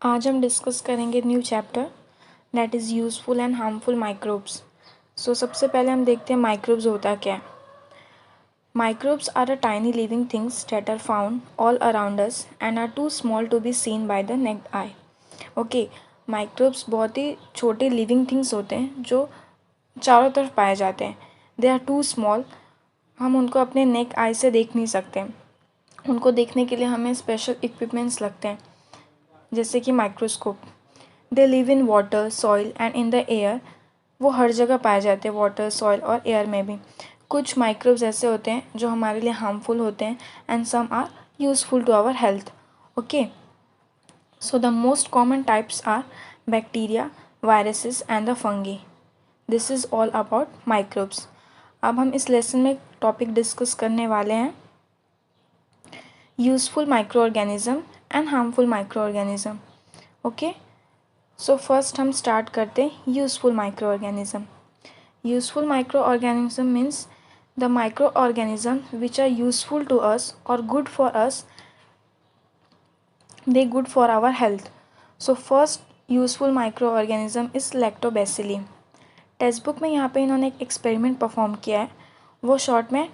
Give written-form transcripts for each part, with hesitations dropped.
आज हम डिस्कस करेंगे new chapter that is useful and harmful microbes. सबसे पहले हम देखते हैं माइक्रोब्स होता क्या है। Microbes are a tiny living things that are found all around us and are too small to be seen by the naked eye. Okay, microbes बहुत ही छोटे लिविंग थिंग्स होते हैं जो चारों तरफ पाए जाते हैं। दे आर टू स्मॉल, हम उनको अपने नेक आई से देख नहीं सकते। उनको देखने के लिए हमें स्पेशल इक्विपमेंट्स लगते हैं जैसे कि microscope. They live in water, soil and in the air. वो हर जगह पाए जाते हैं, वाटर, सॉइल और एयर में भी। कुछ माइक्रोब्स ऐसे होते हैं जो हमारे लिए हार्मफुल होते हैं and some are useful to our health. Okay, so the most common types are bacteria, viruses and the fungi. This is all about microbes. अब हम इस लेसन में टॉपिक डिस्कस करने वाले हैं useful micro organism and harmful micro organism. Okay, so first हम start करते हैं useful micro organism. Useful micro organism means the micro organism which are useful to us और good for us, they good for our health. So first useful micro organism is lactobacilli. Text book में यहाँ पे इन्होंने एक experiment perform किया है, वो short में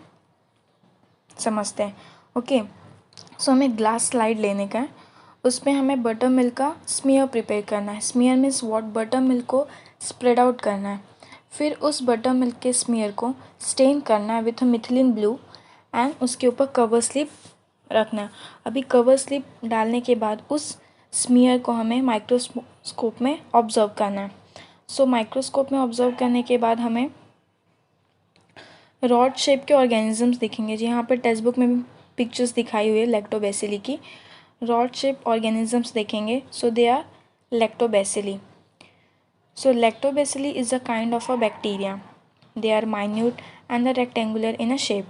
समझते हैं। ओके, सो हमें ग्लास स्लाइड लेने का है, उसमें हमें बटर मिल्क का स्मीयर प्रिपेयर करना है। Smear means what, butter milk को स्प्रेड आउट करना है। फिर उस बटर मिल्क के स्मीयर को स्टेन करना है विथ मिथिलिन ब्लू एंड उसके ऊपर कवर स्लिप रखना है। अभी कवर स्लिप डालने के बाद उस स्मीयर को हमें माइक्रोस्कोप में ऑब्जर्व करना है। माइक्रोस्कोप में ऑब्जर्व करने के बाद हमें रॉड शेप के ऑर्गेनिजम्स दिखेंगे। जी, यहाँ पर टेक्स्ट बुक में भी पिक्चर्स दिखाई हुई है लैक्टोबैसिली की। रॉड शेप ऑर्गेनिजम्स देखेंगे, so they are lactobacilli. Lactobacilli is a kind of a bacteria. They are minute and rectangular in a shape.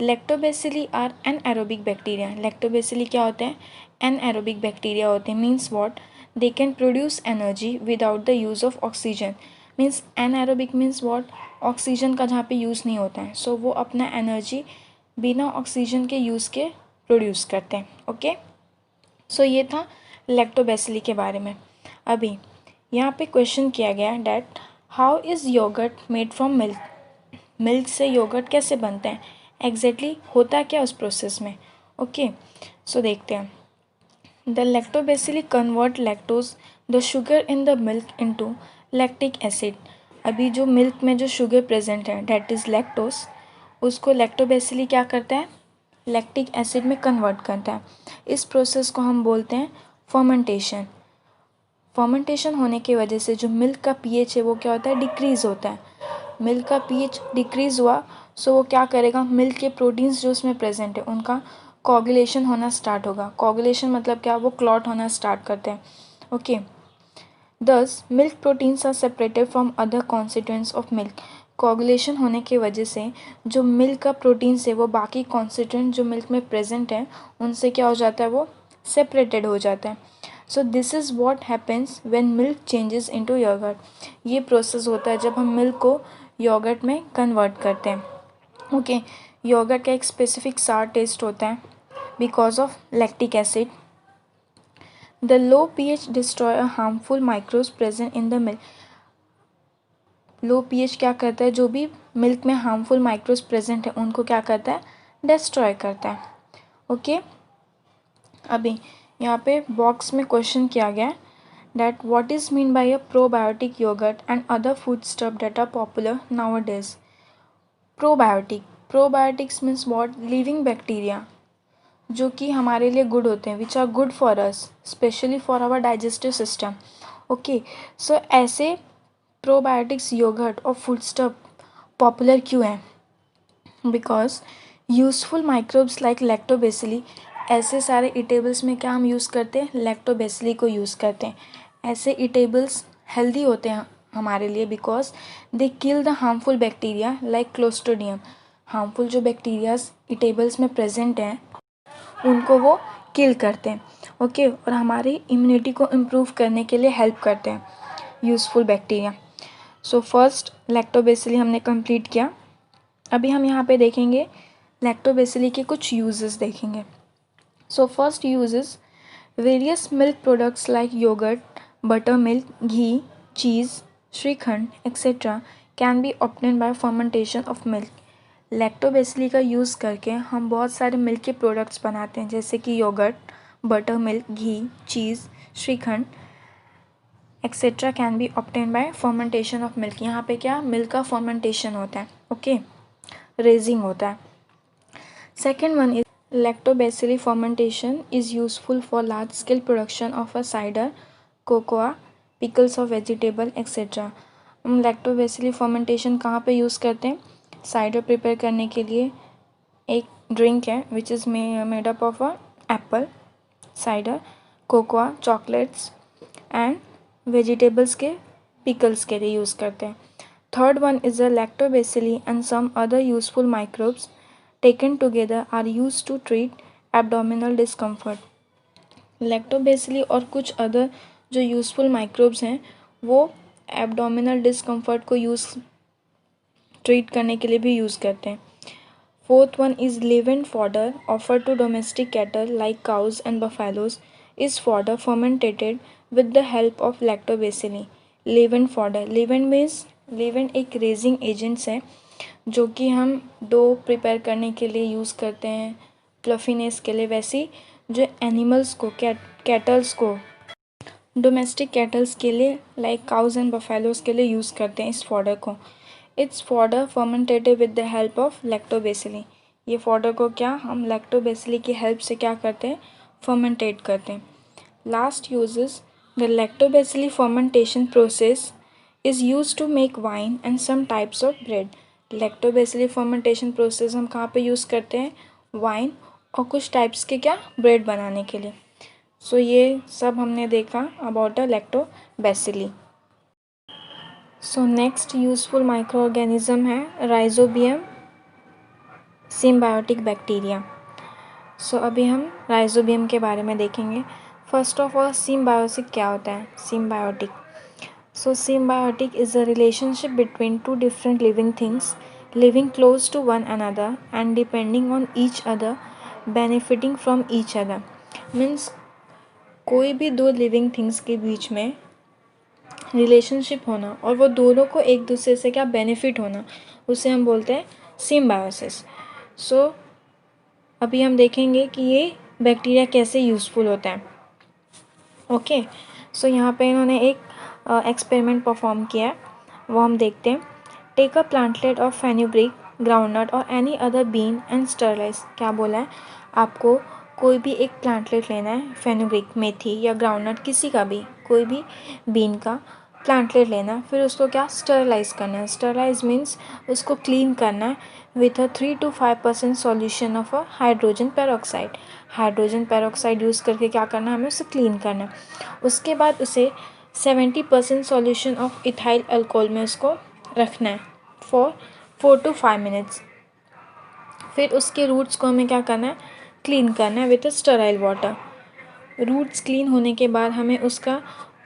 Lactobacilli are anaerobic bacteria. Lactobacilli क्या होते हैं? Anaerobic bacteria होते हैं। Means what? They can produce energy without the use of oxygen. Means anaerobic means what? Oxygen का जहाँ पे use नहीं होता है, सो वो अपना एनर्जी बिना ऑक्सीजन के यूज़ के प्रोड्यूस करते हैं। ओके, सो ये था लैक्टोबैसिली के बारे में। अभी यहाँ पे क्वेश्चन किया गया that how is yoghurt made from milk. Milk से योगर्ट कैसे बनते हैं, एग्जैक्टली होता क्या उस प्रोसेस में। ओके, सो देखते हैं। The lactobacilli convert lactose the sugar in the milk into lactic acid. अभी जो मिल्क में जो शुगर प्रेजेंट है डैट इज़ लैक्टोज, उसको लैक्टोबैसिली क्या करता है, लैक्टिक एसिड में कन्वर्ट करता है। इस प्रोसेस को हम बोलते हैं फर्मेंटेशन। फर्मेंटेशन होने की वजह से जो मिल्क का पीएच है वो क्या होता है, डिक्रीज़ होता है। मिल्क का पीएच डिक्रीज़ हुआ, सो वो क्या करेगा, मिल्क के प्रोटीन्स जो उसमें प्रेजेंट है उनका कोगुलेशन होना स्टार्ट होगा। कोगुलेशन मतलब क्या, वो क्लॉट होना स्टार्ट करते हैं। Okay, thus milk proteins are separated from other constituents of milk. Coagulation होने की वजह से जो मिल्क का प्रोटीन्स है वो बाकी कॉन्स्टिट्यूएंट जो मिल्क में प्रेजेंट है उनसे क्या हो जाता है, वो सेपरेटेड हो जाता है। So this is what happens when milk changes into yoghurt. ये प्रोसेस होता है जब हम मिल्क को योगर्ट में कन्वर्ट करते हैं। ओके, योगर्ट का एक स्पेसिफिक सार टेस्ट होता है because of lactic acid. The low pH destroy a harmful microbes present in the milk. Low pH क्या करता है, जो भी मिल्क में हार्मफुल माइक्रोब्स प्रेजेंट है उनको क्या करता है, डिस्ट्रॉय करता है। ओके, अभी यहाँ पे बॉक्स में क्वेश्चन किया गया है that what is mean by a probiotic yogurt and other food stuff that are popular nowadays. Probiotics means what, living bacteria जो कि हमारे लिए गुड होते हैं, which are good for us specially for our digestive system. Okay, so ऐसे probiotics yoghurt और food stuff popular क्यों हैं, because useful microbes like lactobacilli, ऐसे सारे ईटेबल्स में क्या हम यूज़ करते हैं, लैक्टोबैसिली को यूज़ करते हैं। ऐसे ईटेबल्स हेल्दी होते हैं हमारे लिए because they kill the harmful bacteria like clostridium. Harmful जो बैक्टीरियाज ईटेबल्स में प्रेजेंट हैं उनको वो किल करते हैं। ओके, और हमारी इम्यूनिटी को इम्प्रूव करने के लिए हेल्प करते हैं useful bacteria. So first lactobacilli हमने कंप्लीट किया। अभी हम यहाँ पे देखेंगे लैक्टोबैसिली के कुछ यूजेस देखेंगे। So first uses, Various milk products like yogurt, buttermilk, ghee, cheese, shrikhand etc. can be obtained by fermentation of milk. लैक्टोबेसिली का यूज़ करके हम बहुत सारे मिल्क के प्रोडक्ट्स बनाते हैं जैसे कि yoghurt, buttermilk, ghee, cheese, shrikhand etcetera can be obtain by fermentation of milk. यहाँ पे क्या मिल्क का फर्मेंटेशन होता है. ओके, रेजिंग होता है. Second one is lactobacilli fermentation is useful for large scale production of a cider, cocoa, pickles of vegetable etc. हम lactobacilli fermentation कहाँ पे यूज़ करते हैं? साइडर प्रिपेयर करने के लिए एक ड्रिंक है which is made up of a Apple, cider, cocoa, chocolates and vegetables के पिकल्स के लिए यूज़ करते हैं. Third one is a lactobacilli and some other useful microbes taken together are used to treat abdominal discomfort. लैक्टोबेसिली और कुछ other जो useful microbes हैं वो एब्डोमिनल डिस्कम्फर्ट को ट्रीट करने के लिए भी यूज़ करते हैं. Fourth one is leaven fodder offer to domestic cattle like cows and buffaloes is fodder fermentated with the help of lactobacilli. Leaven fodder, leaven means leaven एक रेजिंग एजेंट्स है जो कि हम डो प्रिपेयर करने के लिए यूज़ करते हैं फ्लफीनेस के लिए. वैसे जो एनिमल्स को कैटल्स को डोमेस्टिक कैटल्स के लिए लाइक काउज एंड बफेलोज के लिए यूज़ करते हैं इस फॉडर को. It's fodder fermentated with the help of lactobacilli. ये फॉडर को क्या हम लैक्टोबेसिली की हेल्प से क्या करते हैं? फर्मेंटेट करते हैं. Last uses the lactobacilli fermentation process is use to make wine and some types of bread. Lactobacilli fermentation process हम कहाँ पे यूज़ करते हैं? वाइन और कुछ टाइप्स के क्या ब्रेड बनाने के लिए. सो ये सब हमने देखा about a lactobacilli. So next useful micro organism है राइजोबियम सिम्बायोटिक बैक्टीरिया. सो अभी हम राइजोबियम के बारे में देखेंगे. फर्स्ट ऑफ ऑल सिम्बायोसिस क्या होता है? Symbiotic. So symbiotic is a relationship between two different living things living close to one another and depending on each other, benefiting from each other. Means कोई भी दो लिविंग थिंग्स के बीच में relationship होना और वो दोनों को एक दूसरे से क्या बेनिफिट होना, उसे हम बोलते हैं सिम्बायोसिस. सो अभी हम देखेंगे कि ये बैक्टीरिया कैसे यूज़फुल होता है. ओके, सो यहाँ पे इन्होंने एक एक्सपेरिमेंट परफॉर्म किया है, वो हम देखते हैं. Take a plantlet of fenugreek, groundnut और any other bean and sterilise. क्या बोला है? आपको कोई भी एक प्लांटलेट लेना है, फेनुग्रीक मेथी या ग्राउंडनट किसी का भी कोई भी बीन का प्लांटलेट लेना है. फिर उसको क्या स्टरलाइज करना है. स्टरलाइज मीन्स उसको क्लीन करना है with a 3 to 5% solution of a hydrogen peroxide. Hydrogen peroxide use करके क्या करना है? हमें उसे क्लीन करना है. उसके बाद उसे 70% सॉल्यूशन ऑफ इथाइल अल्कोहल में उसको रखना है फॉर 4 to 5 मिनट्स. फिर उसके रूट्स को हमें क्या करना है? क्लीन करना है with sterile water. Roots clean होने के बाद हमें उसका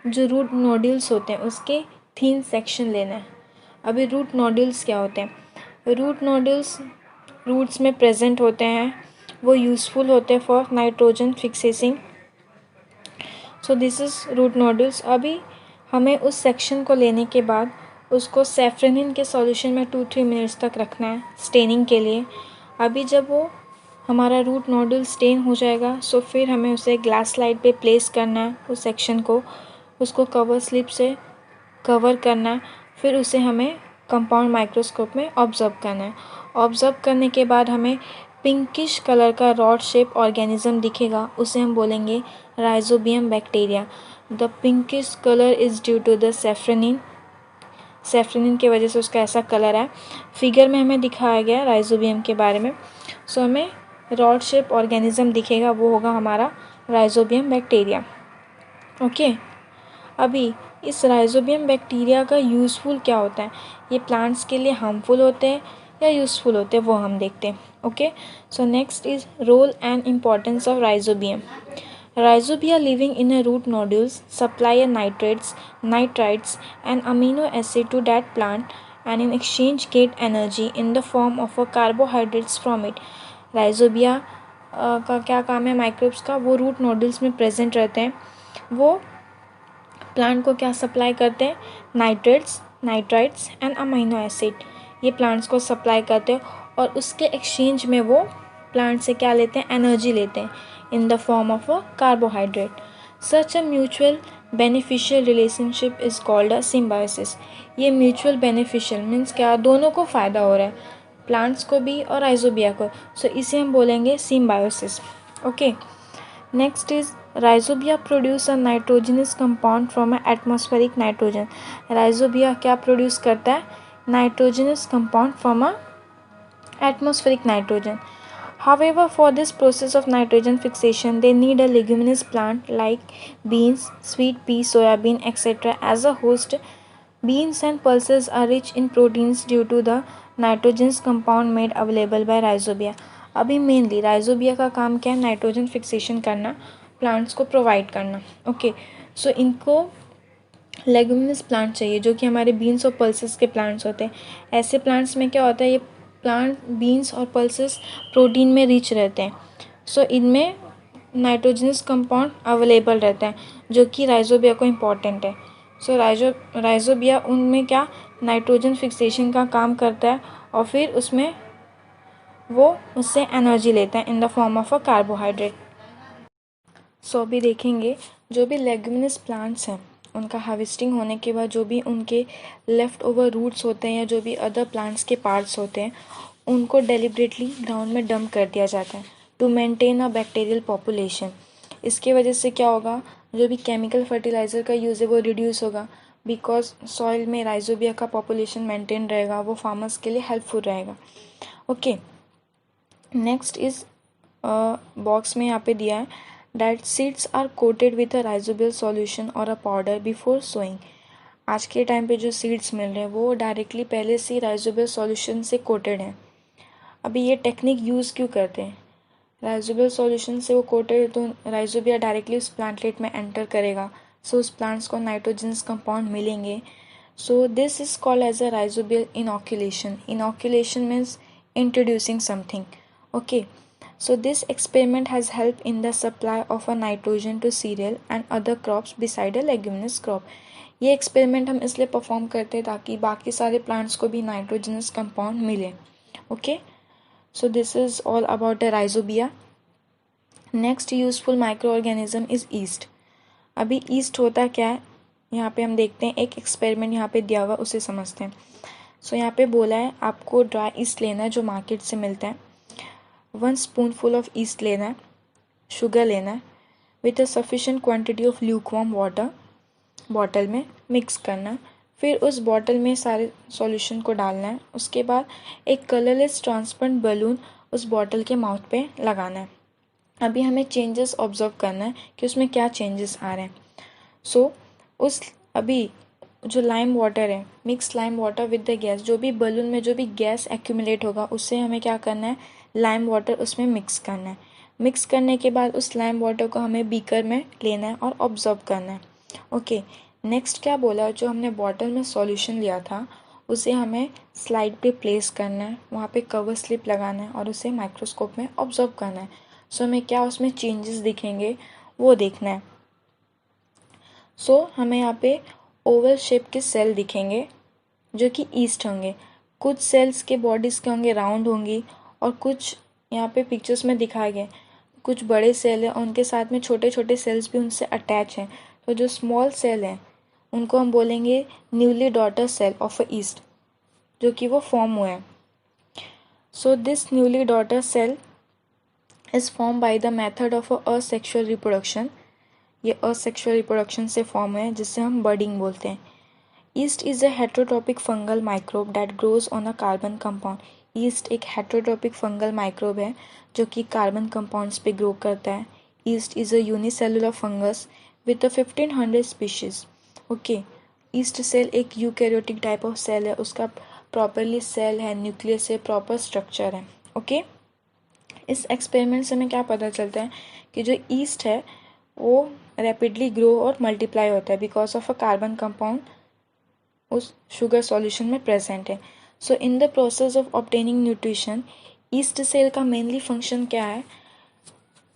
जो रूट नोड्यूल्स होते हैं उसके थिन सेक्शन लेना है. अभी रूट नोड्यूल्स क्या होते हैं? रूट नोड्यूल्स रूट्स में प्रेजेंट होते हैं, वो यूज़फुल होते हैं for nitrogen fixing. So this is root nodules. अभी हमें उस सेक्शन को लेने के बाद उसको सेफ्रेनिन के सॉल्यूशन में 2-3 मिनट्स तक रखना है स्टेनिंग के लिए. अभी जब वो हमारा रूट नोड्यूल स्टेन हो जाएगा सो फिर हमें उसे ग्लास स्लाइड पे प्लेस करना है उस सेक्शन को, उसको कवर स्लिप से कवर करना है. फिर उसे हमें कंपाउंड माइक्रोस्कोप में ऑब्जर्व करना है. ऑब्जर्व करने के बाद हमें पिंकिश कलर का रॉड शेप ऑर्गेनिज्म दिखेगा, उसे हम बोलेंगे rhizobium bacteria. The pinkish colour is due to the safranin. Safranin की वजह से उसका ऐसा कलर है. फिगर में हमें दिखाया गया राइजोबियम के बारे में. सो हमें रॉड शेप ऑर्गेनिज्म दिखेगा, वो होगा हमारा राइजोबियम बैक्टीरिया. ओके, अभी इस राइजोबियम बैक्टीरिया का यूज़फुल क्या होता है? ये प्लांट्स के लिए हार्मफुल होते हैं या यूज़फुल होते हैं, वो हम देखते हैं. Okay, so next is role and importance of rhizobium. Rhizobia living in a root nodules supply a nitrites, and amino acid to that plant and in exchange get energy in the form of a carbohydrates from it. Rhizobia का क्या काम है microbes का, वो root nodules में present रहते हैं। वो प्लांट को क्या सप्लाई करते हैं, nitrates, nitrites and amino acid, ये प्लांट्स को सप्लाई करते हैं और उसके एक्सचेंज में वो प्लांट से क्या लेते हैं, एनर्जी लेते हैं इन the form of a carbohydrate. Such a mutual beneficial relationship is called a symbiosis. ये म्यूचुअल बेनिफिशियल मीन्स क्या, दोनों को फ़ायदा हो रहा है, प्लांट्स को भी और राइजोबिया को, सो इसे हम बोलेंगे symbiosis. Okay, next is rhizobia produce a nitrogenous compound from a atmospheric nitrogen. Rhizobia क्या प्रोड्यूस करता है, nitrogenous compound from a atmospheric nitrogen. However, for this process of nitrogen fixation, they need a leguminous plant like beans, sweet pea, soyabean, etc. as a host. Beans and pulses are rich in proteins due to the nitrogenous compound made available by rhizobia. अभी mainly rhizobia का काम क्या है, nitrogen fixation करना, plants को provide करना। Okay, सो इनको leguminous plant चाहिए जो कि हमारे बीन्स और पल्सेस के प्लांट्स होते हैं। ऐसे प्लांट्स में क्या होता है, ये प्लांट बीन्स और पल्सेस प्रोटीन में रिच रहते हैं, सो इनमें नाइट्रोजनस कंपाउंड अवेलेबल रहता है जो कि राइजोबिया को इम्पॉर्टेंट है। सो राइजोबिया उनमें क्या नाइट्रोजन फिक्सेशन का काम करता है और फिर उसमें वो उससे एनर्जी लेता है in the form of a carbohydrate. So अभी देखेंगे जो भी लेग्यूमिनस प्लांट्स हैं उनका हार्वेस्टिंग होने के बाद जो भी उनके लेफ़्ट ओवर रूट्स होते हैं या जो भी अदर प्लांट्स के पार्ट्स होते हैं उनको डेलिबरेटली ग्राउंड में डंप कर दिया जाता है to maintain a bacterial population. इसके वजह से क्या होगा, जो भी केमिकल फर्टिलाइज़र का यूज़ है वो रिड्यूस होगा, बिकॉज सॉइल में राइजोबिया का पॉपुलेशन मेंटेन रहेगा, वो फार्मर्स के लिए हेल्पफुल रहेगा। ओके, नेक्स्ट इज बॉक्स में यहाँ पे दिया है that seeds are coated with a rhizobial solution or a powder before sowing। आज के टाइम पे जो सीड्स मिल रहे हैं वो डायरेक्टली पहले से राइजोबियल सॉल्यूशन से कोटेड हैं। अभी ये टेक्निक यूज़ क्यों करते हैं, राइजोबियल सॉल्यूशन से वो कोटेड तो राइजोबिया डायरेक्टली उस प्लांटलेट में एंटर करेगा, सो उस प्लांट्स को नाइट्रोजनस कंपाउंड मिलेंगे। So this is called as a rhizobial inoculation. Inoculation means introducing something. Okay, so this experiment has helped in the supply of a nitrogen to cereal and other crops beside a leguminous crop। ये experiment हम इसलिए perform करते हैं ताकि बाकी सारे plants को भी नाइट्रोजनस कंपाउंड मिले। Okay, so this is all about the rhizobia. Next useful micro organism is east. अभी ईस्ट होता क्या है, यहाँ पे हम देखते हैं, एक एक्सपेरिमेंट यहाँ पे दिया हुआ उसे समझते हैं। सो यहाँ पे बोला है आपको ड्राई ईस्ट लेना है जो मार्केट से मिलता है, 1 स्पूनफुल ऑफ ईस्ट लेना है, शुगर लेना है, with a sufficient quantity of lukewarm water bottle में मिक्स करना है। फिर उस बॉटल में सारे सॉल्यूशन को डालना है। उसके बाद एक कलरलेस ट्रांसपेरेंट बलून उस बॉटल के माउथ पे लगाना है। अभी हमें चेंजेस ऑब्जर्व करना है कि उसमें क्या चेंजेस आ रहे हैं। सो उस अभी जो लाइम वाटर है, mix lime water with the gas, जो भी बलून में जो भी गैस एक्यूमुलेट होगा उससे हमें क्या करना है, लाइम वाटर उसमें मिक्स करना है। मिक्स करने के बाद उस लाइम वाटर को हमें बीकर में लेना है और ऑब्जर्व करना है। ओके, नेक्स्ट क्या बोला, जो हमने बॉटल में सॉल्यूशन लिया था उसे हमें स्लाइड पे प्लेस करना है, वहाँ पे कवर स्लिप लगाना है और उसे माइक्रोस्कोप में ऑब्जर्व करना है। सो हमें क्या उसमें चेंजेस दिखेंगे वो देखना है। सो हमें यहाँ पे ओवल शेप के सेल दिखेंगे जो कि ईस्ट होंगे। कुछ सेल्स के बॉडीज़ के होंगे राउंड होंगी और कुछ यहाँ पे पिक्चर्स में दिखाए गए कुछ बड़े सेल हैं और उनके साथ में छोटे छोटे सेल्स भी उनसे अटैच हैं। तो जो स्मॉल सेल हैं उनको हम बोलेंगे newly daughter cell of a yeast, जो कि वो फॉर्म हुए हैं। So this newly daughter cell is form by the method of asexual reproduction. ये असेक्सुअल रिप्रोडक्शन से फॉर्म हुए हैं जिससे हम बर्डिंग बोलते हैं। Yeast is a heterotrophic fungal microbe that grows on a carbon compound. Yeast एक हेट्रोट्रॉपिक फंगल माइक्रोब है जो कि कार्बन कंपाउंड्स पे ग्रो करता है। Yeast is a unicellular fungus with a 1500 species. Okay, yeast cell एक यूकैरियोटिक टाइप ऑफ सेल है, उसका प्रॉपरली सेल है, न्यूक्लियस है, प्रॉपर स्ट्रक्चर है। ओके, इस एक्सपेरिमेंट से हमें क्या पता चलता है कि जो ईस्ट है वो रैपिडली ग्रो और मल्टीप्लाई होता है because of a carbon compound उस शुगर सॉल्यूशन में प्रेजेंट है। So in the process of obtaining nutrition, yeast cell का मेनली फंक्शन क्या है,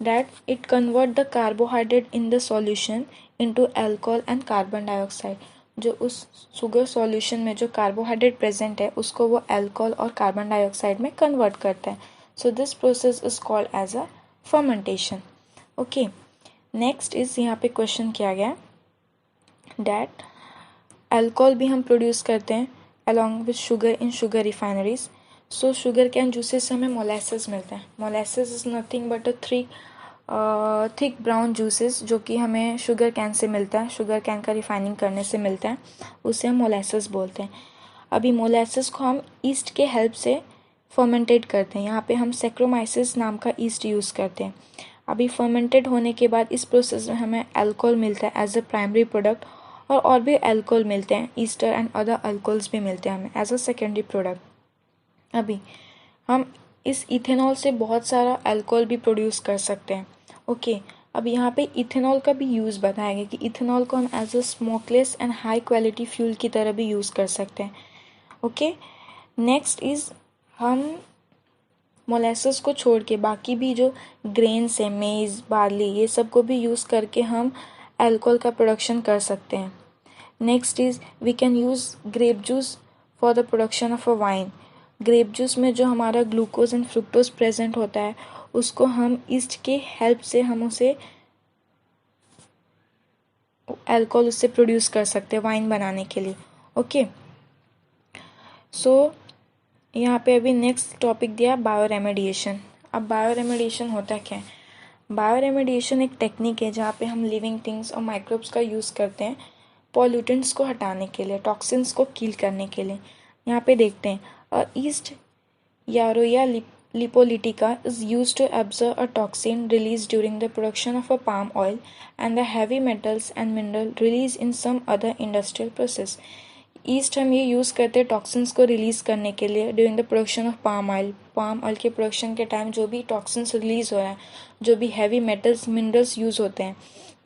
that it convert the carbohydrate in the solution into alcohol and carbon dioxide. जो उस sugar solution में जो कार्बोहाइड्रेट प्रेजेंट है उसको वो अल्कोहल और कार्बन डाइऑक्साइड में कन्वर्ट करता है. So this process is called as a fermentation. Okay, next is यहाँ पे क्वेश्चन किया गया डैट अल्कोहल भी हम प्रोड्यूस करते हैं along with sugar in sugar refineries. So sugar cane juices से हमें मोलेसेस मिलता है. Molasses is nothing but a thick brown juices जो कि हमें शुगर कैन से मिलता है, शुगर कैन का रिफाइनिंग करने से मिलता है, उसे हम मोलेसेस बोलते हैं. अभी मोलेसेस को हम ईस्ट के हेल्प से फर्मेंटेट करते हैं. यहाँ पे हम सेक्रोमाइसिस नाम का ईस्ट यूज़ करते हैं. अभी फर्मेंटेड होने के बाद इस प्रोसेस में हमें अल्कोहल मिलता है एज अ प्राइमरी प्रोडक्ट, और भी अल्कोहल मिलते हैं, ईस्टर एंड अदर अल्कोहल्स भी मिलते हैं हमें एज अ सेकेंडरी प्रोडक्ट. अभी हम इस इथेनॉल से बहुत सारा अल्कोहल भी प्रोड्यूस कर सकते हैं. ओके, अब यहाँ पे इथेनॉल का भी यूज़ बताया गया कि इथेनॉल को हम as a smokeless and high quality fuel की तरह भी यूज़ कर सकते हैं. ओके, नेक्स्ट इज़ हम मोलेसेस को छोड़ के बाकी भी जो ग्रेन्स है, मेज़, बार्ली, ये सब को भी यूज़ करके हम अल्कोहल का प्रोडक्शन कर सकते हैं. Next is we can use grape juice for the production of a wine. Grape juice में जो हमारा ग्लूकोज एंड फ्रुक्टोज प्रेजेंट होता है उसको हम ईस्ट के हेल्प से हम उसे अल्कोहल उससे प्रोड्यूस कर सकते हैं वाइन बनाने के लिए. ओके, सो यहाँ पे अभी नेक्स्ट टॉपिक दिया बायो रेमेडिएशन. अब बायो रेमेडिएशन होता क्या है? बायो रेमेडिएशन एक टेक्निक है जहाँ पे हम लिविंग थिंग्स और माइक्रोब्स का यूज़ करते हैं पॉल्यूटेंट्स को हटाने के लिए, टॉक्सिन्स को किल करने के लिए. यहाँ पे देखते हैं east यारोया lipolytica is used to absorb a toxin released during the production of a palm oil and the heavy metals and mineral released in some other industrial process. East हम ये यूज़ करते हैं टॉक्सिन्स को release करने के लिए during the production of palm oil. Palm oil के production के टाइम जो भी टॉक्सिन्स रिलीज़ हो रहा है, जो भी हैवी मेटल्स मिनरल्स यूज़ होते हैं,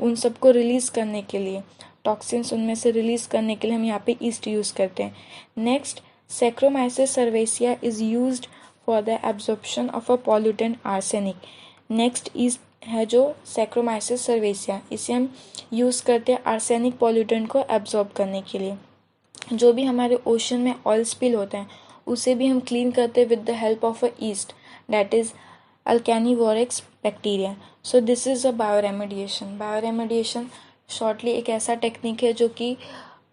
उन सबको रिलीज़ करने के लिए, टॉक्सिन्स उनमें से रिलीज़ करने के लिए हम यहाँ पे ईस्ट यूज़ करते हैं. Next, Saccharomyces cerevisiae is used for the absorption of a pollutant arsenic. Next is है जो सेक्रोमाइसिस सर्वेसिया, इसे हम यूज़ करते हैं आर्सेनिक पॉल्यूटेंट को एब्जॉर्ब करने के लिए. जो भी हमारे ओशन में ऑयल स्पिल होता है उसे भी हम क्लीन करते हैं with the help of a yeast, that is Alcanivorax bacteria. So this is a bio remediation. Bio remediation shortly एक ऐसा टेक्निक है जो कि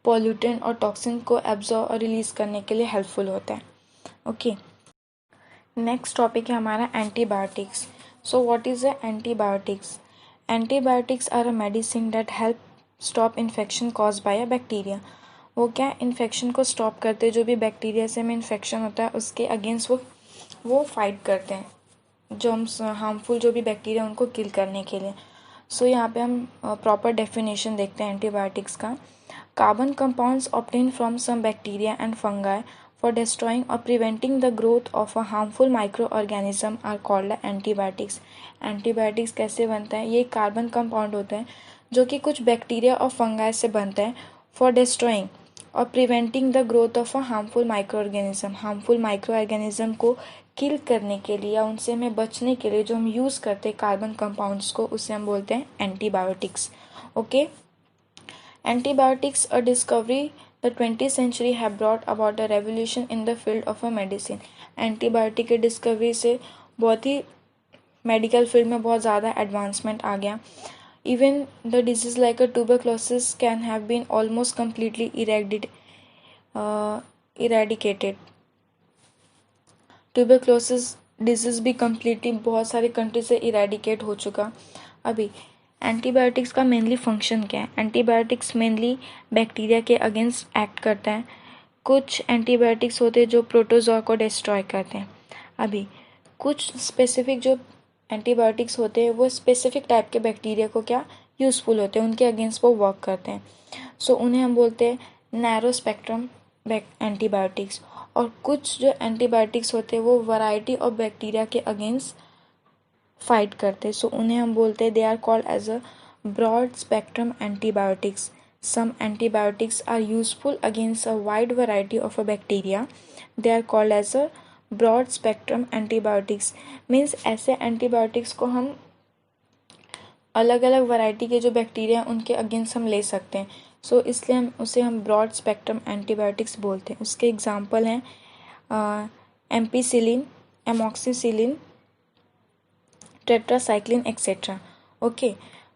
पॉल्यूटेंट और टॉक्सिन को एब्जॉर्ब और रिलीज़ करने के लिए हेल्पफुल होता है. ओके, नेक्स्ट टॉपिक है हमारा antibiotics. So what is a antibiotics? Antibiotics are a medicine that help stop infection cause by a bacteria. वो क्या इन्फेक्शन को स्टॉप करते हैं, जो भी बैक्टीरिया से हमें इन्फेक्शन होता है उसके अगेंस्ट वो फाइट करते हैं, जो हम हार्मफुल जो भी बैक्टीरिया उनको किल करने के लिए. सो यहाँ पे हम प्रॉपर डेफिनेशन देखते हैं एंटीबायोटिक्स का. Carbon compounds obtain from some bacteria and fungi for destroying or preventing the growth of a harmful microorganism are called antibiotics. Antibiotics कैसे बनता है? ये कार्बन कंपाउंड होते हैं जो कि कुछ बैक्टीरिया और फंगाई से बनता है फॉर डिस्ट्रॉइंग और preventing the growth of a harmful micro organism. Harmful micro organism को किल करने के लिए या उनसे हमें बचने के लिए जो हम यूज़ करते हैं कार्बन कंपाउंड्स को, उसे हम बोलते हैं antibiotics. Okay, antibiotics a discovery The 20th century have brought about a revolution in the field of a medicine. Antibiotic के डिस्कवरी से बहुत ही मेडिकल फील्ड में बहुत ज़्यादा एडवांसमेंट आ गया. Even the disease like a tuberculosis can have been almost completely eradicated. Tuberculosis disease भी completely बहुत सारे कंट्री से इरेडिकेट हो चुका. अभी एंटीबायोटिक्स का मेनली फंक्शन क्या है? एंटीबायोटिक्स मेनली बैक्टीरिया के अगेंस्ट एक्ट करता है. कुछ एंटीबायोटिक्स होते हैं जो प्रोटोजोआ को डिस्ट्रॉय करते हैं. अभी कुछ स्पेसिफिक जो एंटीबायोटिक्स होते हैं वो स्पेसिफिक टाइप के बैक्टीरिया को क्या यूज़फुल होते हैं, उनके अगेंस्ट वो वर्क करते हैं. सो उन्हें हम बोलते हैं नैरो स्पेक्ट्रम एंटीबायोटिक्स. और कुछ जो एंटीबायोटिक्स होते हैं वो वैरायटी ऑफ बैक्टीरिया के अगेंस्ट फाइट करते, सो उन्हें हम बोलते हैं they are called as a broad spectrum antibiotics. Some antibiotics are useful against a wide variety of a bacteria, they are called as a broad spectrum antibiotics. Means ऐसे antibiotics को हम अलग अलग वैरायटी के जो बैक्टीरिया हैं उनके against हम ले सकते हैं। सो इसलिए हम ब्रॉड स्पेक्ट्रम एंटीबायोटिक्स बोलते हैं। उसके एग्जांपल हैं ampicillin, amoxicillin, tetracycline, etc. Okay,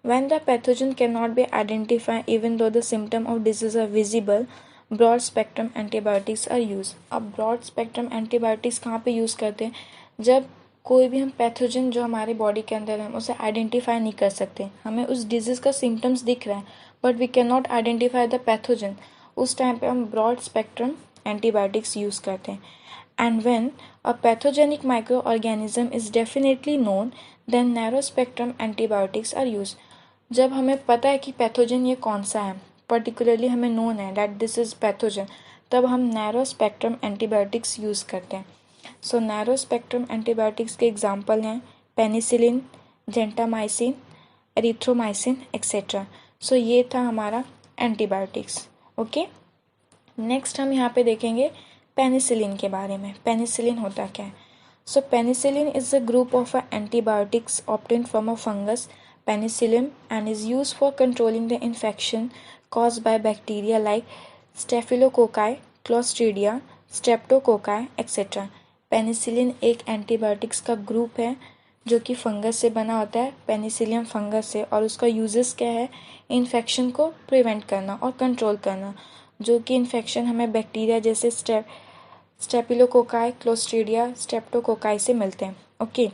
when the pathogen cannot be identified even though the symptom of disease are visible, broad spectrum antibiotics are used. अब broad spectrum antibiotics कहाँ पे use करते हैं? जब कोई भी हम पैथोजन जो हमारे बॉडी के अंदर है हम उसे आइडेंटिफाई नहीं कर सकते, हमें उस डिजीज़ का सिम्टम्स दिख रहा है but we can not identify the pathogen, उस टाइम पे हम ब्रॉड स्पेक्ट्रम एंटीबायोटिक्स यूज़ करते हैं। And when a pathogenic microorganism is definitely known then narrow spectrum antibiotics are use. जब हमें पता है कि पैथोजन ये कौन सा है, पर्टिकुलरली हमें नोन है दैट दिस इज पैथोजन, तब हम नैरो स्पेक्ट्रम एंटीबायोटिक्स यूज़ करते हैं। सो नैरो स्पेक्ट्रम एंटीबायोटिक्स के एग्जांपल हैं पेनिसिलिन, जेंटामाइसिन, एरिथ्रोमाइसिन, एक्सेट्रा। सो ये था हमारा एंटीबायोटिक्स। ओके, नेक्स्ट हम यहाँ पे देखेंगे पेनिसिलिन के बारे में। पेनिसिलिन होता क्या है? So penicillin is a group of antibiotics obtained from a fungus Penicillium and is used for controlling the infection caused by bacteria like Staphylococci, Clostridia, Streptococci, etc. Penicillin एक एंटीबायोटिक्स का group है जो कि fungus से बना होता है, Penicillium fungus से, और उसका यूजेस क्या है? इन्फेक्शन को प्रिवेंट करना और कंट्रोल करना, जो कि इन्फेक्शन हमें बैक्टीरिया जैसे स्टेफिलोकोकाई, क्लोस्ट्रीडिया, स्ट्रेप्टोकोकाई से मिलते हैं। ओके,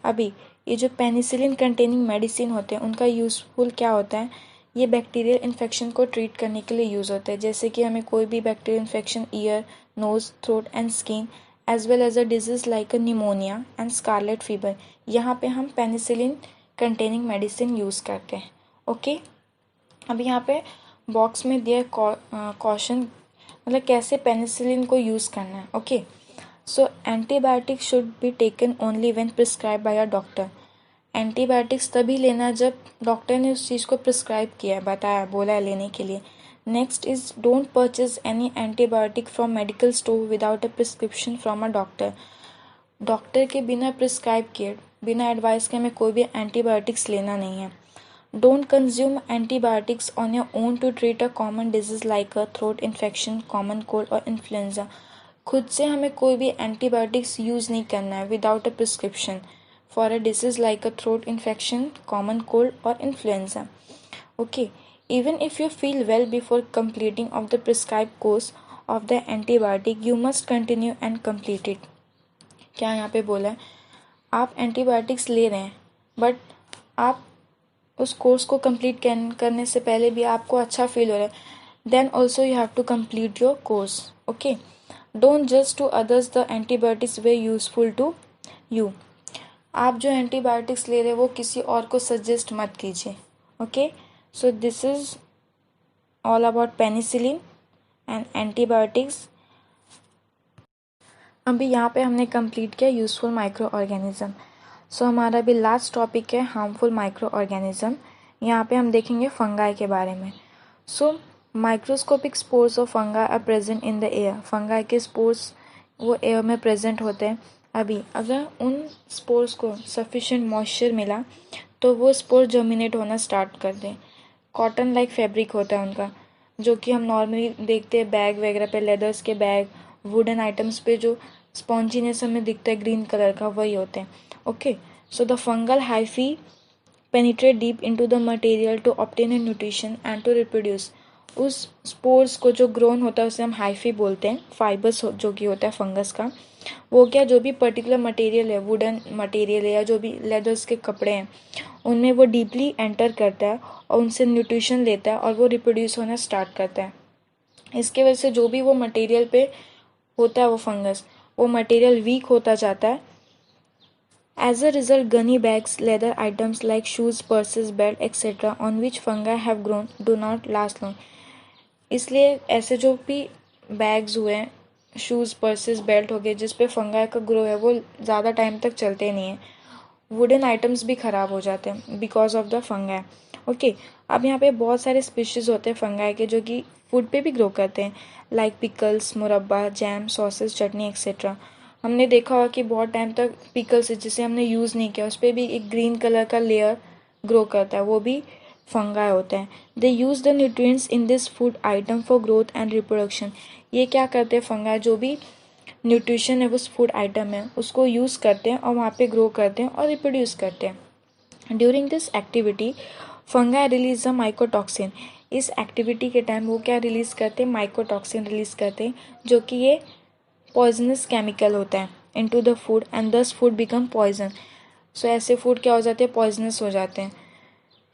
अभी ये जो पेनिसिलिन कंटेनिंग मेडिसिन होते हैं उनका यूज़फुल क्या होता है? ये बैक्टीरियल इन्फेक्शन को ट्रीट करने के लिए यूज़ होता है, जैसे कि हमें कोई भी bacterial infection ear, nose, throat and skin as well as a disease like a pneumonia and scarlet fever, यहाँ पे हम पेनिसिलिन कंटेनिंग मेडिसिन यूज़ करते हैं। ओके, अब यहाँ पे बॉक्स में दिया कॉशन, मतलब कैसे पेनिसिलिन को यूज़ करना है। Okay, so antibiotic should be taken only when prescribe by a doctor. Antibiotics तभी लेना जब डॉक्टर ने उस चीज़ को प्रिस्क्राइब किया है, बताया, बोला है लेने के लिए। Next is don't purchase any antibiotic from medical store without a prescription from a doctor. Doctor के बिना प्रिस्क्राइब किए, बिना एडवाइस के हमें कोई भी एंटीबायोटिक्स लेना नहीं है। Don't consume antibiotics on your own to treat a common disease like a throat infection, common cold और influenza. खुद से हमें कोई भी एंटीबायोटिक्स यूज़ नहीं करना है without a prescription for a disease like a throat infection, common cold और influenza. Okay, even if you feel well before completing of the prescribe course of the antibiotic you must continue and complete it. क्या यहाँ पे बोला है? आप antibiotics ले रहे हैं बट आप उस कोर्स को कंप्लीट करने से पहले भी आपको अच्छा फील हो रहा है, then also you have to complete your course. Okay, don't just to others the antibiotics वे यूजफुल टू यू। आप जो एंटीबायोटिक्स ले रहे हैं वो किसी और को सजेस्ट मत कीजिए। Okay, so this is all about penicillin and antibiotics. अभी यहाँ पे हमने कंप्लीट किया यूजफुल माइक्रो ऑर्गेनिज्म। सो हमारा भी लास्ट टॉपिक है हार्मफुल माइक्रो ऑर्गेनिज्म। यहाँ पे हम देखेंगे फंगाई के बारे में। So microscopic spores of fungi are present in the air. Fungi के स्पोर्स वो एयर में प्रेजेंट होते हैं। अभी अगर उन स्पोर्स को सफिशिएंट मॉइस्चर मिला तो वो स्पोर जर्मिनेट होना स्टार्ट कर दें। कॉटन लाइक फैब्रिक होता है उनका, जो कि हम नॉर्मली देखते हैं बैग वगैरह पे, लेदर्स के बैग, वुडन आइटम्स पे जो स्पॉन्जीनेस हमें दिखता है ग्रीन कलर का, वही होते हैं। Okay, so the fungal hyphae penetrate deep into the material to obtain a nutrition and to reproduce. उस स्पोर्स को जो ग्रोन होता है उसे हम हाइफी बोलते हैं। फाइबर्स जो कि होता है फंगस का, वो क्या जो भी पर्टिकुलर मटेरियल है, वुडन मटेरियल है या जो भी लेदर्स के कपड़े हैं, उनमें वो डीपली एंटर करता है और उनसे न्यूट्रिशन लेता है और वो रिप्रोड्यूस होना स्टार्ट करता है। इसके वजह से जो भी वो मटेरियल पे होता है वो फंगस, वो मटेरियल वीक होता जाता है। As a result, gunny bags, leather items like shoes, purses, belt, etc. on which fungi have grown do not last long. इसलिए ऐसे जो भी बैग्स हुए, शूज़, पर्सेस, बेल्ट हो गए जिस पे फंगाई का ग्रो है, वो ज़्यादा टाइम तक चलते नहीं हैं। वुडन आइटम्स भी ख़राब हो जाते हैं because of the fungi. Okay, अब यहाँ पे बहुत सारे स्पीशीज़ होते हैं फंगाई के जो कि फूड पे भी ग्रो करते हैं, लाइक पिकल्स, मुरब्बा, जैम, सॉसेस, चटनी एक्सेट्रा। हमने देखा होगा कि बहुत टाइम तक पिकल्स जिसे हमने यूज़ नहीं किया उस पर भी एक ग्रीन कलर का लेयर ग्रो करता है वो भी फंगाई होता है। They use the nutrients in this food item for growth and reproduction. ये क्या करते हैं फंगाई, जो भी न्यूट्रिशन है उस फूड आइटम है उसको यूज़ करते हैं और वहाँ पे ग्रो करते हैं और रिप्रोड्यूस करते हैं। During this activity fungi release the mycotoxin. इस एक्टिविटी के टाइम वो क्या रिलीज़ करते हैं, माइकोटॉक्सिन रिलीज़ करते हैं, जो कि ये पॉइजनस केमिकल होता है इनटू द फूड एंड दस फूड बिकम पॉइजन। सो ऐसे फूड क्या हो जाते हैं, पॉइजनस हो जाते हैं।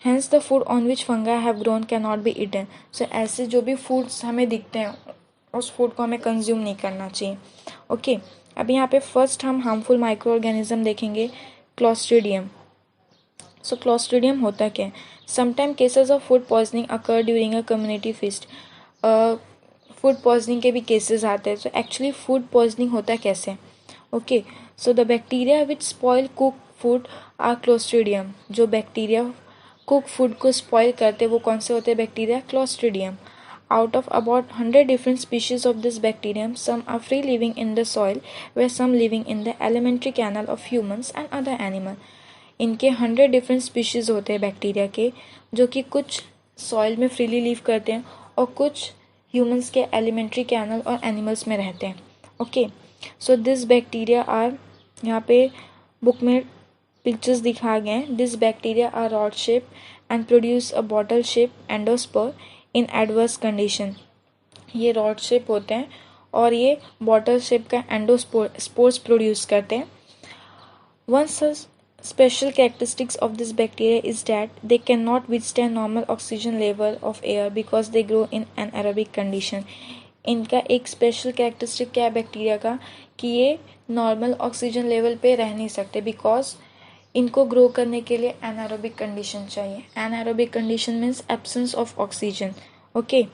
Hence the food on which fungi have grown can not be eaten. So ऐसे जो भी फूड्स हमें दिखते हैं उस फूड को हमें कंज्यूम नहीं करना चाहिए। ओके अभी यहाँ पे फर्स्ट हम हार्मफुल माइक्रो ऑर्गेनिज्म देखेंगे, क्लॉस्ट्रीडियम। सो क्लॉस्ट्रीडियम होता क्या है, sometime cases of food poisoning occur during a community feast. Food poisoning के भी केसेस आते हैं। सो एक्चुअली फूड पॉइजनिंग होता है कैसे, okay so the bacteria which spoil cook food are clostridium. जो बैक्टीरिया कुक फूड को स्पॉइल करते हैं वो कौन से होते हैं bacteria, clostridium. Out of about 100 different species of this bacterium, some are free living in the soil, where some living in the alimentary canal of humans and other animal. इनके 100 different species होते हैं bacteria के, जो कि कुछ soil में freely leave करते हैं और कुछ ह्यूमंस के एलिमेंट्री कैनल और एनिमल्स में रहते हैं। Okay so this bacteria are, यहाँ पे बुक में पिक्चर्स दिखा गए हैं। This bacteria are rod shape and produce a bottle shape endospore in adverse condition. ये रॉड शेप होते हैं और ये बॉटल शेप का एंडोस्पोर्स प्रोड्यूस करते हैं। One such special characteristics of this bacteria is that they cannot withstand normal oxygen level of air because they grow in anaerobic condition. इनका एक स्पेशल कैरेक्टरिस्टिक क्या है बैक्टीरिया का, कि ये नॉर्मल ऑक्सीजन लेवल पे रह नहीं सकते बिकॉज इनको ग्रो करने के लिए एनारोबिक कंडीशन चाहिए। Anaerobic condition means absence of oxygen. Okay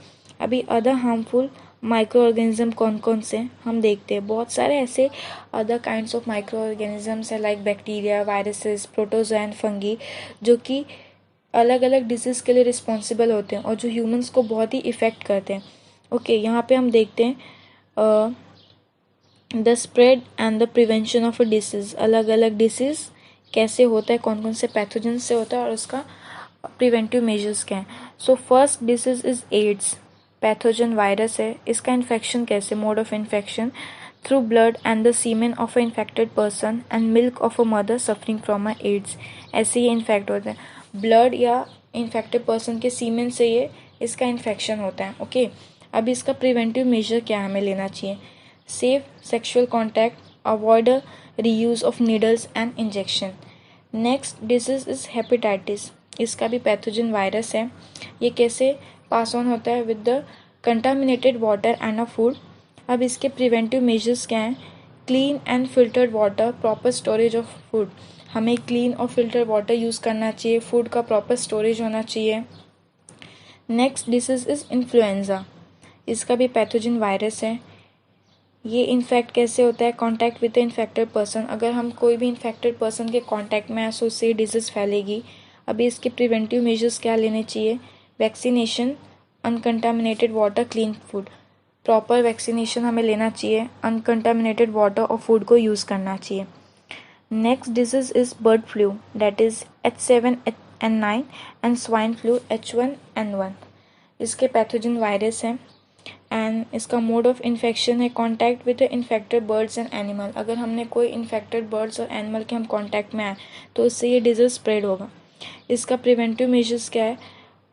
अभी अदर हार्मफुल माइक्रो ऑर्गेनिज्म कौन कौन से हम देखते हैं। बहुत सारे ऐसे other kinds of micro organisms है like bacteria, viruses, protozoa and fungi, जो कि अलग अलग डिजीज़ के लिए रिस्पॉन्सिबल होते हैं और जो ह्यूमंस को बहुत ही इफ़ेक्ट करते हैं। ओके यहाँ पे हम देखते हैं the spread and the prevention of a disease. अलग अलग डिसीज़ कैसे होता है, कौन कौन से पैथोजन से होता है और उसका प्रिवेंटिव मेजर्स क्या हैं। So first disease is AIDS. Pathogen virus है, इसका इन्फेक्शन कैसे, mode of infection through blood and the semen of a infected person and milk of a mother suffering from a AIDS. ऐसे ही infect होते हैं blood या infected person के सीमेन से, ये इसका इन्फेक्शन होता है। ओके अब इसका प्रिवेंटिव मेजर क्या हमें लेना चाहिए, safe sexual contact, avoid reuse of needles and injection. Next disease is hepatitis. इसका भी पैथोजन वायरस है। ये कैसे पास ऑन होता है, with the contaminated water and a food. अब इसके प्रिवेंटिव मेजर्स क्या हैं, clean and filtered water, proper storage of food. हमें क्लीन और फिल्टर्ड वाटर यूज़ करना चाहिए, फूड का प्रॉपर स्टोरेज होना चाहिए। Next disease is influenza. इसका भी पैथोजन वायरस है। ये इन्फेक्ट कैसे होता है, contact with the infected person. अगर हम कोई भी इन्फेक्टेड पर्सन के कॉन्टैक्ट में आए तो उससे डिजीज़ फैलेगी। अभी इसके प्रिवेंटिव मेजर्स क्या लेने चाहिए, vaccination, uncontaminated water, clean food. Proper vaccination हमें लेना चाहिए, अनकंटामिनेटेड वाटर और फूड को यूज़ करना चाहिए। Next disease is bird flu, that is H7N9 and swine flu H1N1। इसके पैथोजन वायरस हैं एंड इसका मोड ऑफ इन्फेक्शन है contact with the infected birds and animal. अगर हमने कोई इन्फेक्टेड बर्ड्स और एनिमल के हम कॉन्टैक्ट में आए तो उससे ये डिजीज़ स्प्रेड होगा। इसका प्रिवेंटिव मेजर्स क्या है,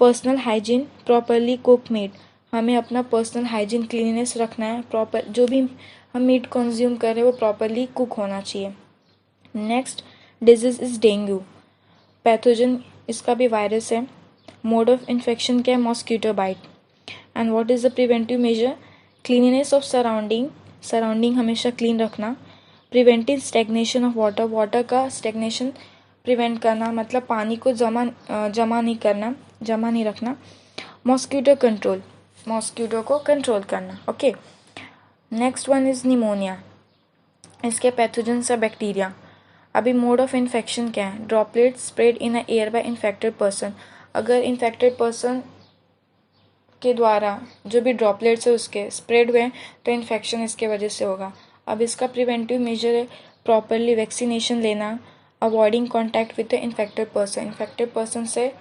personal hygiene, properly cook meat. हमें अपना पर्सनल हाइजीन क्लीननेस रखना है, प्रॉपर जो भी हम मीट कंज्यूम कर रहे हैं वो प्रॉपरली कुक होना चाहिए। Next disease is dengue. Pathogen इसका भी वायरस है। मोड ऑफ इन्फेक्शन क्या है, mosquito bite. And what is the preventive measure, cleanness of surrounding हमेशा क्लीन रखना। Preventing stagnation of water, water का स्टेगनेशन प्रिवेंट करना, मतलब पानी को जमा नहीं रखना। मॉस्किटो कंट्रोल, मॉस्किटो को कंट्रोल करना। Okay next one is pneumonia. इसके पैथोजन से बैक्टीरिया। अभी मोड ऑफ इन्फेक्शन क्या है, droplet spread in a air by infected person. अगर इन्फेक्टेड पर्सन के द्वारा जो भी ड्रॉपलेट्स है उसके स्प्रेड हुए तो इन्फेक्शन इसके वजह से होगा। अब इसका प्रिवेंटिव मेजर है प्रॉपरली वैक्सीनेशन लेना, avoiding contact with the infected person, infected person से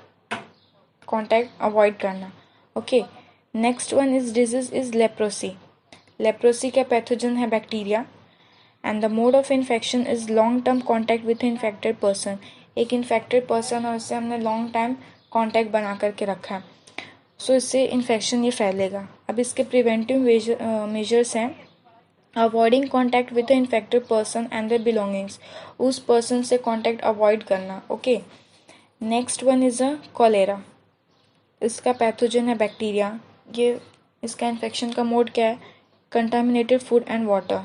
कॉन्टैक्ट अवॉइड करना। Okay, next one is disease is leprosy. Leprosy का पैथोजन है bacteria and the mode of infection is long term contact with infected person. एक infected person और उससे हमने long time contact बना करके रखा है, सो इससे इन्फेक्शन ये फैलेगा। अब इसके प्रिवेंटिव मेजर्स हैं avoiding contact with the infected person and their belongings, उस पर्सन से कॉन्टैक्ट अवॉइड करना। Okay, next one is a cholera. इसका पैथोजन है बैक्टीरिया। ये इसका इन्फेक्शन का मोड क्या है, contaminated food and water.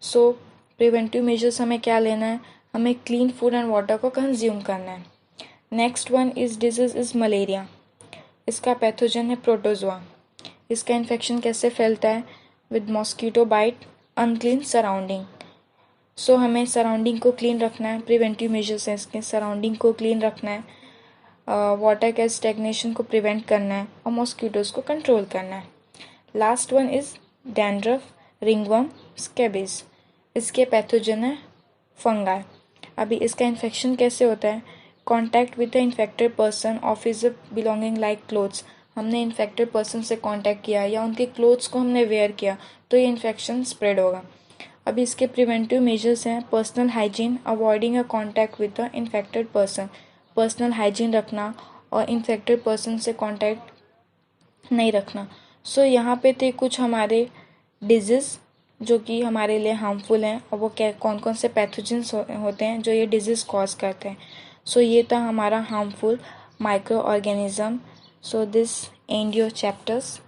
So preventive measures हमें क्या लेना है, हमें क्लीन फूड एंड वाटर को कंज्यूम करना है। Next one is disease is malaria. इसका पैथोजन है प्रोटोजोआ। इसका इन्फेक्शन कैसे फैलता है, with mosquito bite, unclean surrounding. So हमें सराउंडिंग को क्लीन रखना है, प्रिवेंटिव मेजर्स हैं इसके, सराउंडिंग को क्लीन रखना है, वाटर के स्टेगनेशन को प्रिवेंट करना है और मॉस्किटोज़ को कंट्रोल करना है। Last one is dandruff, ringworm, scabies. इसके पैथोजन है फंगाई। अभी इसका इन्फेक्शन कैसे होता है, contact with the infected person of is belonging like clothes. हमने इन्फेक्टेड पर्सन से कॉन्टैक्ट किया या उनके क्लोथ्स को हमने वेयर किया तो ये इन्फेक्शन स्प्रेड होगा। अभी इसके प्रिवेंटिव मेजर्स हैं personal hygiene, avoiding a contact with the infected person, personal hygiene रखना और इन्फेक्टेड पर्सन से कॉन्टैक्ट नहीं रखना। सो यहाँ पे थे कुछ हमारे डिजीज़ जो कि हमारे लिए हार्मफुल हैं और वो क्या कौन कौन से पैथोजेंस होते हैं जो ये डिजीज़ कॉज करते हैं। सो ये था हमारा harmful micro organism. So this and your chapters.